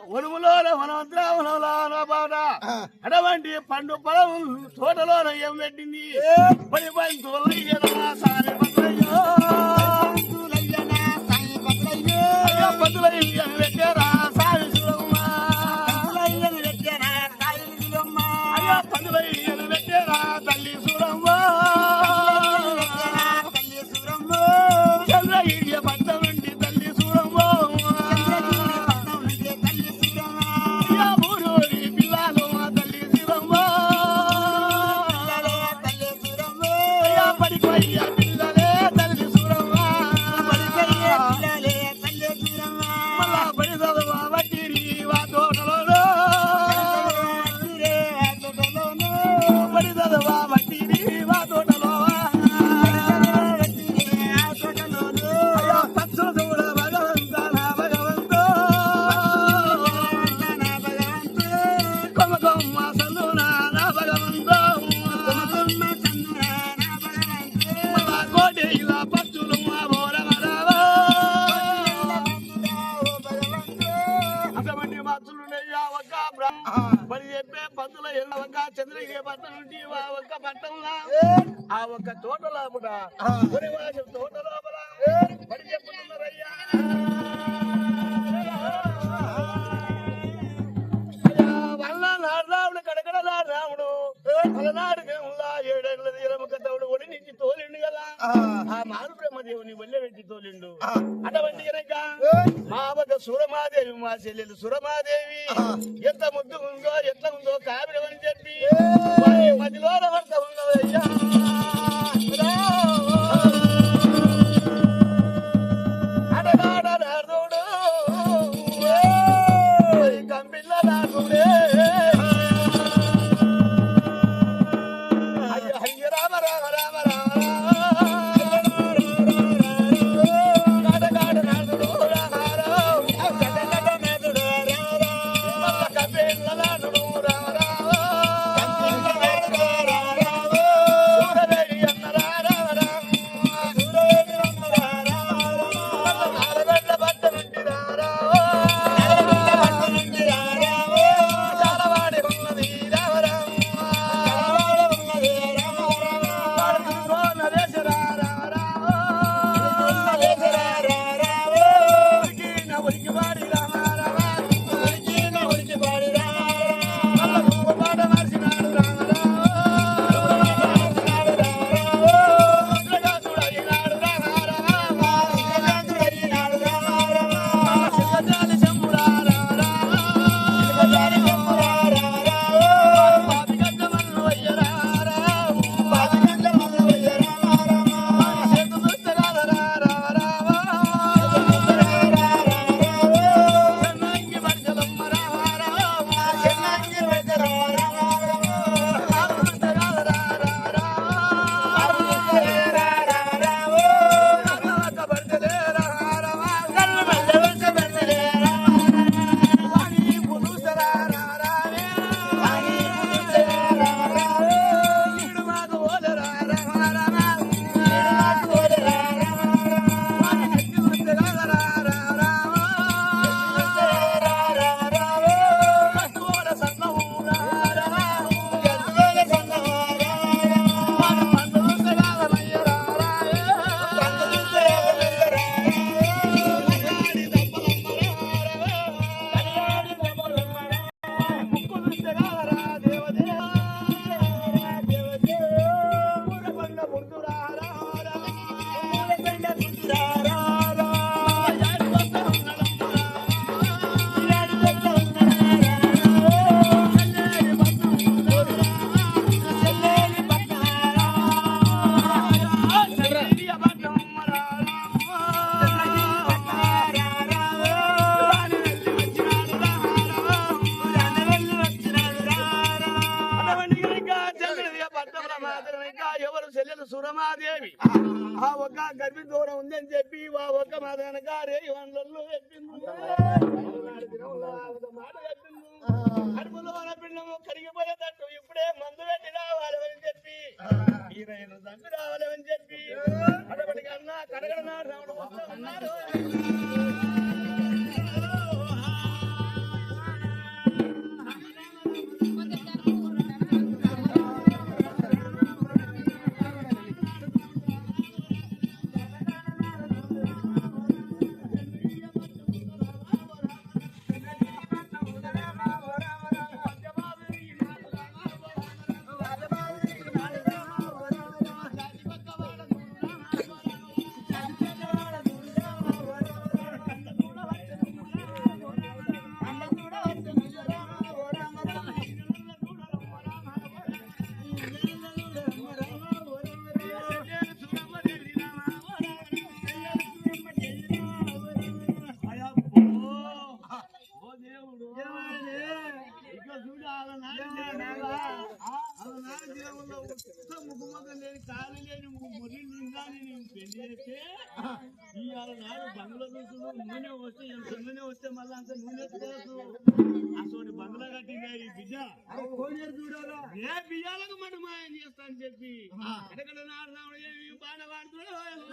ఉరుములోన వనవంతరావనంలో బాట అటువంటి పండు పొలం తోటలోన ఏం పెట్టింది పని పంతులయ్యో పంతులయ్య పెట్టారా సారి సురమ్మ అయ్యా పంతులయ్యను పెట్టారా తల్లి సురమ్మ చంద్రగిరి పట్టం నుండి తల్లి సురమ్మ చంద్రగిరి పట్టణం నుండి ఒక్క పట్టణంలో ఆ ఒక్క తోట లోపల తోట లోపల పడి చెప్పుతున్నారయ్యా రాముడు కడకడ రాముడు అలనాడు ఏడేళ్ళ ఎలమక తవుడు ఒడి నుంచి తోలిండు కదా ఆ మారు బ్రహ్మదేవుని ఒళ్ళె పెట్టి తోలిండు అటువంటి కనుక మా ఒక సురమాదేవి మా చెల్లెలు సురమాదేవి ఎంత ముద్దు ఉందో ఎట్లా ఉందో కావిడమని చెప్పి మధ్యలో పడత ఉన్నదయ్యా అడగాడ నాడుడు కంపిల్ల నాడుడే సురమాదేవి ఆ ఒక్క గర్భి దూరం ఉందని చెప్పి ఆ ఒక్క మాదనక రే వందలు అడుపులో పిండము కరిగిపోయేటట్టు ఇప్పుడే మందు పెట్టి రావాలని చెప్పి ఈయన చంపి రావాలని చెప్పి అటువంటి కన్నా కడగడ నాడు రావడం ఉన్నారు పెళ్లి చేస్తే ఇవాళ నాడు బంగ్లా చూసుడు నూనె వస్తే ఎంత నూనె వస్తే మళ్ళీ అంత నూనె ఎత్తుకోవచ్చు అసలు బంగ్లా కట్టిందా ఈ బిడ్డ చూడాలా ఏ బియ్యాలకు మనం మాయం చేస్తా అని చెప్పి ఎక్కడ నాడు రావడం బాగా వాడుతున్నాడు